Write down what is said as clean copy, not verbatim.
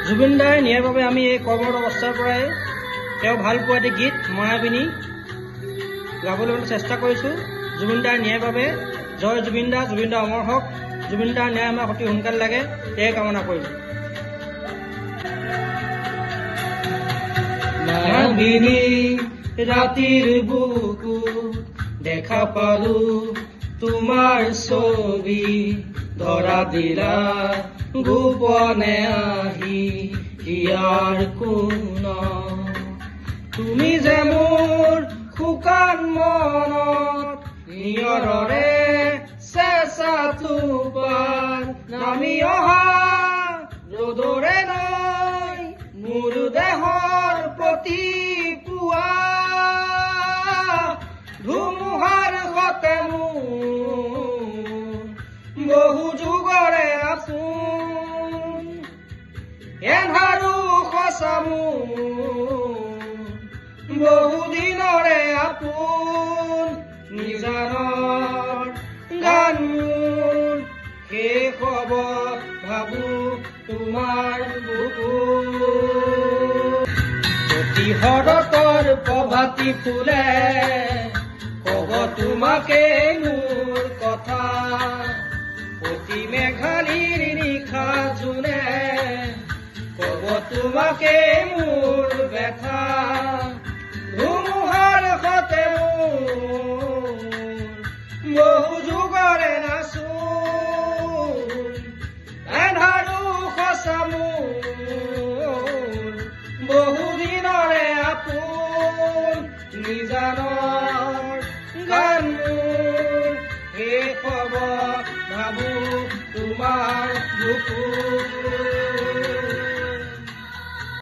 জুবিন দাই নিয়াৰ বাবে আমি এই কৰ্মৰত অৱস্থাৰ পৰাই তেওঁ ভাল পোৱা এটি গীত মায়াবিনী গাবলৈ চেষ্টা কৰিছোঁ। জুবিন দাৰ ন্যায়ৰ বাবে জয় জুবিন দা অমৰ হওক। জুবিন দাৰ ন্যায় আমাক অতি সোনকালে লাগে, সেয়ে কামনা কৰিলোঁ। মায়াবিনী ৰাতিৰ বুকু দেখা পালো তোমাৰ ছবি, ধৰা দিলা গোপনে আহি ইয়াৰ কোন। তুমি যে মোৰ শুকান মনত নিয়ৰৰে চেঁচা থোপাৰ নামি অহা ৰ'দৰে নৈ মোৰ দেহৰ প্ৰতি পুৱা ধুমুহাৰ সতে মোৰ বহু যুগৰে আপোন এন্ধাৰো সঁচা মোৰ বহু দিনৰে আপোন নিজানৰ গান মোৰ শেষ হ'ব ভাবো তোমাৰ বুকুত। প্ৰতি শৰতৰ প্ৰভাতী ফুলে কব তোমাকে মোৰ কথা, প্ৰতি মেঘালীৰ নিশা জোনে কব তোমাকে মোৰ ব্যথা। ধুমুহাৰ সতে মোৰ বহু যুগৰে নাচোন এন্ধাৰো সঁচা মোৰ বহু দিনৰে আপোন নিজানৰ গান মোৰ শেষ হ'ব ভাবো তোমাৰ বুকুত।